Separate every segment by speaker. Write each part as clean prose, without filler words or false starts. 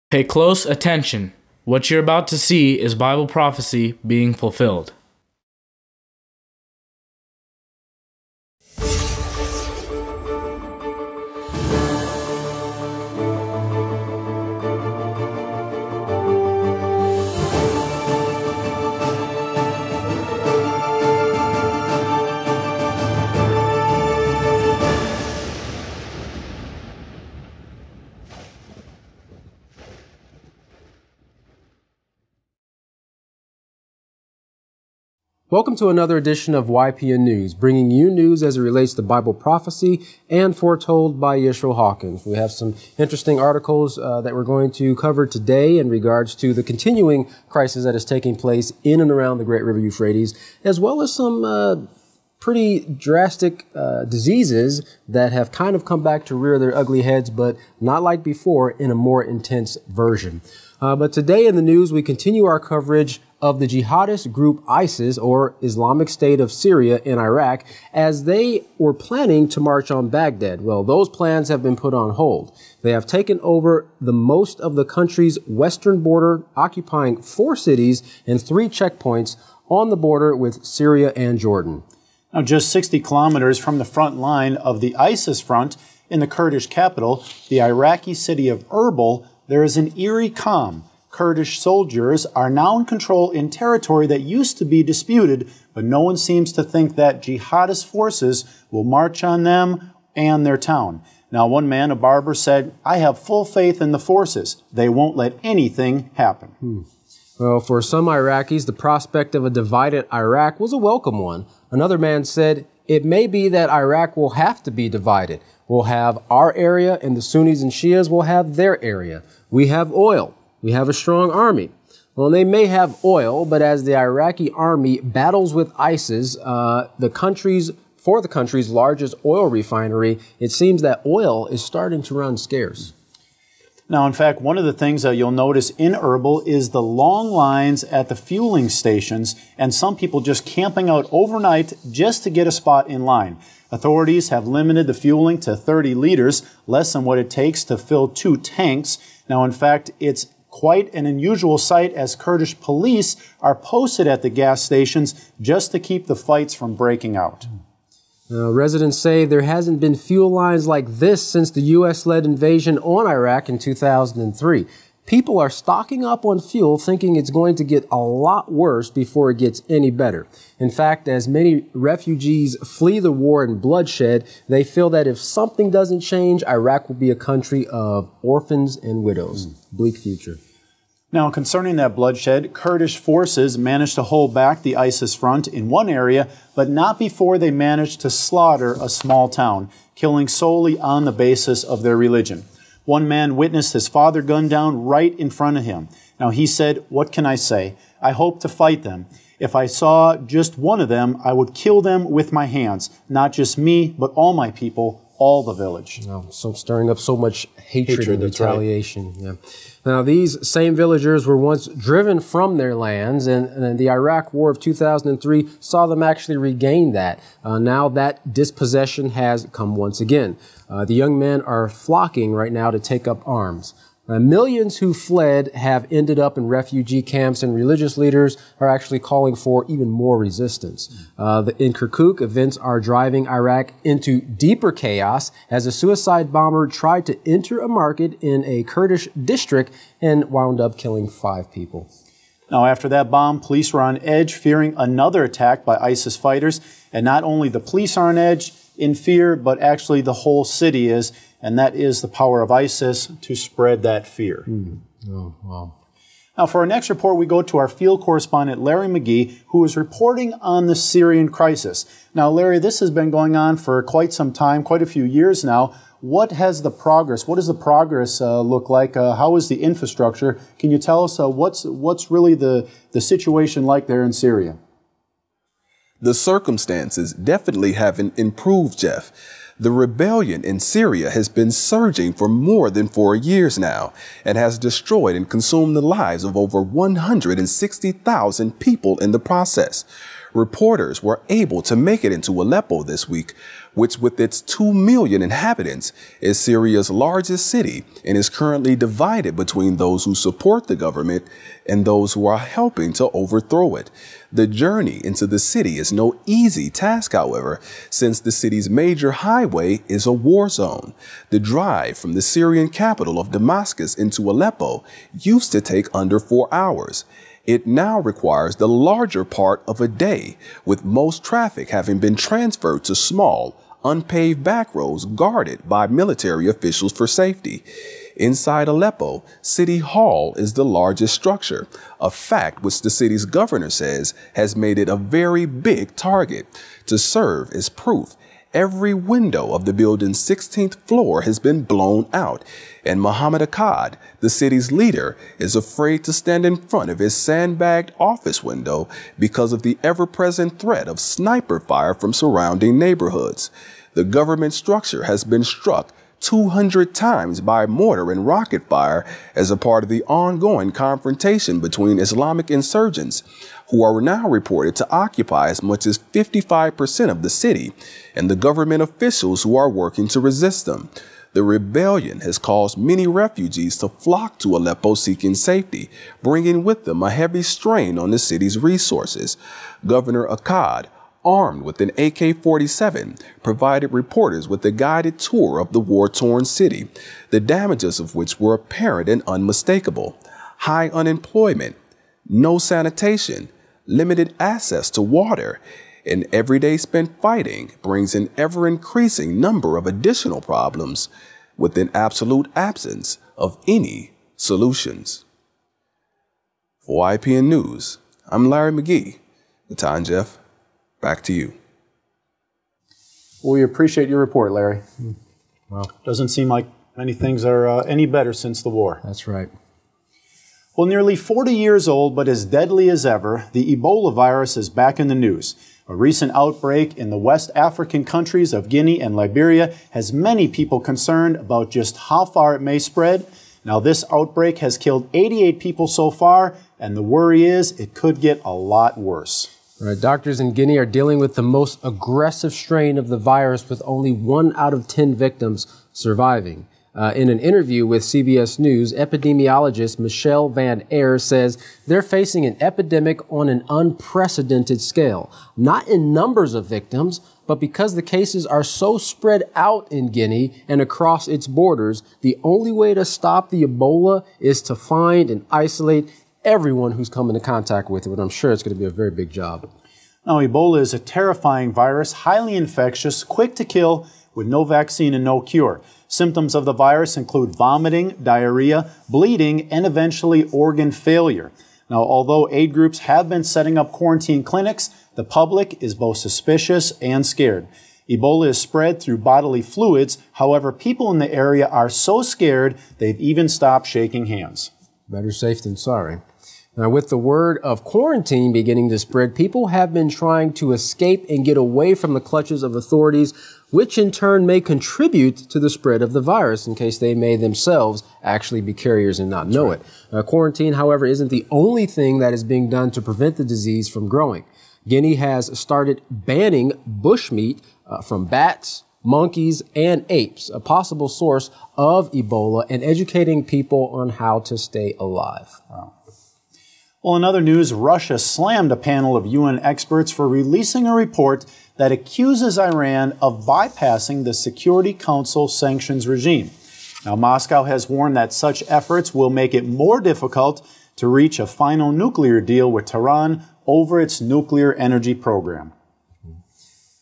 Speaker 1: Pay close attention. What you're about to see is Bible prophecy being fulfilled.
Speaker 2: Welcome to another edition of YPN News, bringing you news as it relates to Bible prophecy and foretold by Yisrael Hawkins. We have some interesting articles that we're going to cover today in regards to the continuing crisis that is taking place in and around the Great River Euphrates, as well as some pretty drastic diseases that have kind of come back to rear their ugly heads, but not like before, in a more intense version. But today in the news, we continue our coverage of the jihadist group ISIS, or Islamic State of Syria in Iraq, as they were planning to march on Baghdad. Well, those plans have been put on hold. They have taken over the most of the country's western border, occupying 4 cities and 3 checkpoints on the border with Syria and Jordan.
Speaker 3: Now, just 60 kilometers from the front line of the ISIS front in the Kurdish capital, the Iraqi city of Erbil, there is an eerie calm. Kurdish soldiers are now in control in territory that used to be disputed, but no one seems to think that jihadist forces will march on them and their town. Now, one man, a barber, said, "I have full faith in the forces. They won't let anything happen."
Speaker 2: Well, for some Iraqis, the prospect of a divided Iraq was a welcome one. Another man said, "It may be that Iraq will have to be divided. We'll have our area and the Sunnis and Shias will have their area. We have oil. We have a strong army." Well, they may have oil, but as the Iraqi army battles with ISIS, the country's largest oil refinery, it seems that oil is starting to run scarce.
Speaker 3: Now, in fact, one of the things that you'll notice in Erbil is the long lines at the fueling stations and some people just camping out overnight just to get a spot in line. Authorities have limited the fueling to 30 liters, less than what it takes to fill 2 tanks. Now, in fact, it's quite an unusual sight as Kurdish police are posted at the gas stations just to keep the fights from breaking out.
Speaker 2: Residents say there hasn't been fuel lines like this since the U.S.-led invasion on Iraq in 2003. People are stocking up on fuel, thinking it's going to get a lot worse before it gets any better. In fact, as many refugees flee the war and bloodshed, they feel that if something doesn't change, Iraq will be a country of orphans and widows. Bleak future.
Speaker 3: Now, concerning that bloodshed, Kurdish forces managed to hold back the ISIS front in one area, but not before they managed to slaughter a small town, killing solely on the basis of their religion. One man witnessed his father gunned down right in front of him. Now, he said, "What can I say? I hope to fight them. If I saw just one of them, I would kill them with my hands. Not just me, but all my people, all the village."
Speaker 2: So stirring up so much hatred and retaliation. Right. Yeah. Now, these same villagers were once driven from their lands, and the Iraq War of 2003 saw them actually regain that. Now that dispossession has come once again. The young men are flocking right now to take up arms. Millions who fled have ended up in refugee camps, and religious leaders are actually calling for even more resistance. In Kirkuk, events are driving Iraq into deeper chaos as a suicide bomber tried to enter a market in a Kurdish district and wound up killing 5 people.
Speaker 3: Now, after that bomb, police were on edge, fearing another attack by ISIS fighters. And not only the police are on edge in fear, but actually the whole city is. And that is the power of ISIS to spread that fear.
Speaker 2: Oh, wow.
Speaker 3: Now, for our next report, we go to our field correspondent, Larry McGee, who is reporting on the Syrian crisis. Now, Larry, this has been going on for quite some time, quite a few years now. What does the progress look like? How is the infrastructure? Can you tell us what's really the situation like there in Syria?
Speaker 4: The circumstances definitely haven't improved, Jeff. The rebellion in Syria has been surging for more than 4 years now and has destroyed and consumed the lives of over 160,000 people in the process. Reporters were able to make it into Aleppo this week, which with its 2 million inhabitants is Syria's largest city and is currently divided between those who support the government and those who are helping to overthrow it. The journey into the city is no easy task, however, since the city's major highway is a war zone. The drive from the Syrian capital of Damascus into Aleppo used to take under 4 hours. It now requires the larger part of a day, with most traffic having been transferred to small, unpaved back roads guarded by military officials for safety. Inside Aleppo, City Hall is the largest structure, a fact which the city's governor says has made it a very big target. To serve as proof, every window of the building's 16th floor has been blown out, and Mohammed Akkad, the city's leader, is afraid to stand in front of his sandbagged office window because of the ever-present threat of sniper fire from surrounding neighborhoods. The government structure has been struck 200 times by mortar and rocket fire as a part of the ongoing confrontation between Islamic insurgents, who are now reported to occupy as much as 55% of the city, and the government officials who are working to resist them. The rebellion has caused many refugees to flock to Aleppo seeking safety, bringing with them a heavy strain on the city's resources. Governor Akkad, armed with an AK-47, provided reporters with a guided tour of the war-torn city, the damages of which were apparent and unmistakable. High unemployment, no sanitation, limited access to water, and every day spent fighting brings an ever-increasing number of additional problems with an absolute absence of any solutions. For YPN News, I'm Larry McGee. The time, Jeff. Back to you.
Speaker 3: Well, we appreciate your report, Larry.
Speaker 2: Well,
Speaker 3: doesn't seem like many things are any better since the war.
Speaker 2: That's right.
Speaker 3: Well, nearly 40 years old, but as deadly as ever, the Ebola virus is back in the news. A recent outbreak in the West African countries of Guinea and Liberia has many people concerned about just how far it may spread. Now, this outbreak has killed 88 people so far, and the worry is it could get a lot worse.
Speaker 2: Right, doctors in Guinea are dealing with the most aggressive strain of the virus, with only 1 out of 10 victims surviving. In an interview with CBS News, epidemiologist Michelle Van Air says they're facing an epidemic on an unprecedented scale, not in numbers of victims, but because the cases are so spread out in Guinea and across its borders. The only way to stop the Ebola is to find and isolate everyone who's come into contact with it, but I'm sure it's going to be a very big job.
Speaker 3: Now, Ebola is a terrifying virus, highly infectious, quick to kill, with no vaccine and no cure. Symptoms of the virus include vomiting, diarrhea, bleeding, and eventually organ failure. Now, although aid groups have been setting up quarantine clinics, the public is both suspicious and scared. Ebola is spread through bodily fluids. However, people in the area are so scared they've even stopped shaking hands.
Speaker 2: Better safe than sorry. Now, with the word of quarantine beginning to spread, people have been trying to escape and get away from the clutches of authorities, which in turn may contribute to the spread of the virus in case they may themselves actually be carriers and not know it. Quarantine, however, isn't the only thing that is being done to prevent the disease from growing. Guinea has started banning bushmeat from bats, monkeys, and apes, a possible source of Ebola, and educating people on how to stay alive.
Speaker 3: Wow. Well, in other news, Russia slammed a panel of UN experts for releasing a report that accuses Iran of bypassing the Security Council sanctions regime. Now, Moscow has warned that such efforts will make it more difficult to reach a final nuclear deal with Tehran over its nuclear energy program.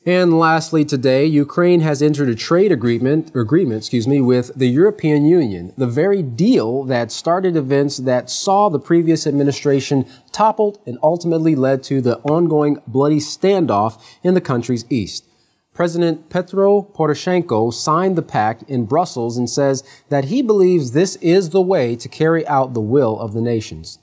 Speaker 2: And lastly, today, Ukraine has entered a trade agreement with the European Union, the very deal that started events that saw the previous administration toppled and ultimately led to the ongoing bloody standoff in the country's east. President Petro Poroshenko signed the pact in Brussels and says that he believes this is the way to carry out the will of the nations.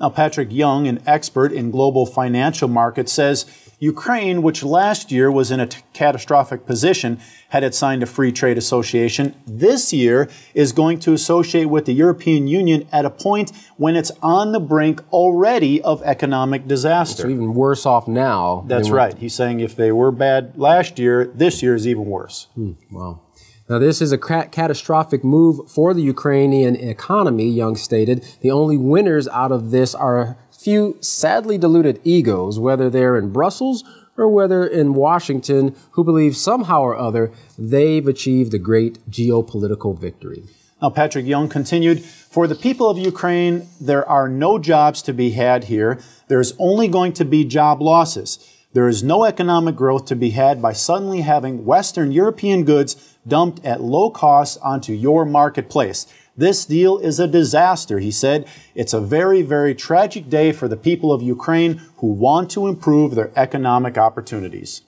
Speaker 3: Now, Patrick Young, an expert in global financial markets, says Ukraine, which last year was in a catastrophic position had it signed a free trade association, this year is going to associate with the European Union at a point when it's on the brink already of economic disaster.
Speaker 2: So even worse off now.
Speaker 3: That's right. He's saying if they were bad last year, this year is even worse.
Speaker 2: Wow. Now, this is a catastrophic move for the Ukrainian economy, Young stated. The only winners out of this are a few sadly deluded egos, whether they're in Brussels or whether in Washington, who believe somehow or other they've achieved a great geopolitical victory.
Speaker 3: Now, Patrick Young continued, for the people of Ukraine, there are no jobs to be had here. There's only going to be job losses. There is no economic growth to be had by suddenly having Western European goods dumped at low cost onto your marketplace. This deal is a disaster, he said. It's a very, very tragic day for the people of Ukraine who want to improve their economic opportunities.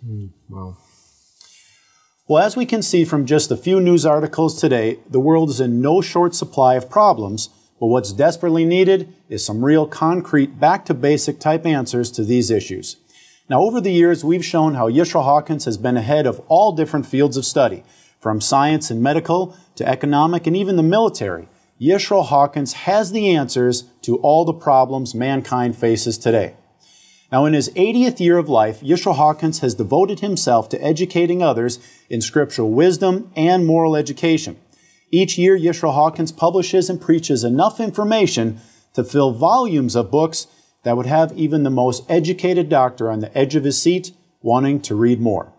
Speaker 2: Wow.
Speaker 3: Well, as we can see from just a few news articles today, the world is in no short supply of problems, but what's desperately needed is some real concrete back-to-basic type answers to these issues. Now, over the years, we've shown how Yisrael Hawkins has been ahead of all different fields of study, from science and medical to economic and even the military. Yisrael Hawkins has the answers to all the problems mankind faces today. Now, in his 80th year of life, Yisrael Hawkins has devoted himself to educating others in scriptural wisdom and moral education. Each year, Yisrael Hawkins publishes and preaches enough information to fill volumes of books that would have even the most educated doctor on the edge of his seat wanting to read more.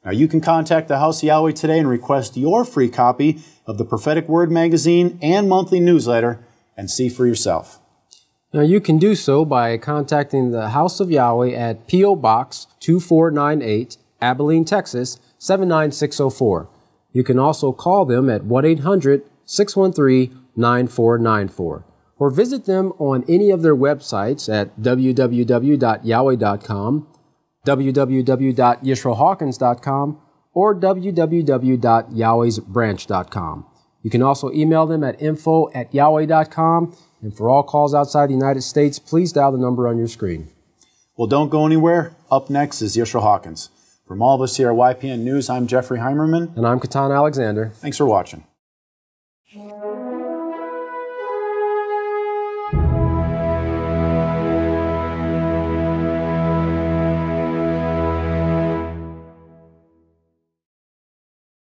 Speaker 3: Now, you can contact the House of Yahweh today and request your free copy of the Prophetic Word magazine and monthly newsletter and see for yourself.
Speaker 2: Now, you can do so by contacting the House of Yahweh at P.O. Box 2498, Abilene, Texas 79604. You can also call them at 1-800-613-9494 or visit them on any of their websites at www.yahweh.com, www.yisraelhawkins.com, or www.yahwehsbranch.com. You can also email them at info@yahweh.com. And for all calls outside the United States, please dial the number on your screen.
Speaker 3: Well, don't go anywhere. Up next is Yisrael Hawkins. From all of us here at YPN News, I'm Jeffrey Heimerman.
Speaker 2: And I'm Katan Alexander.
Speaker 3: Thanks for watching.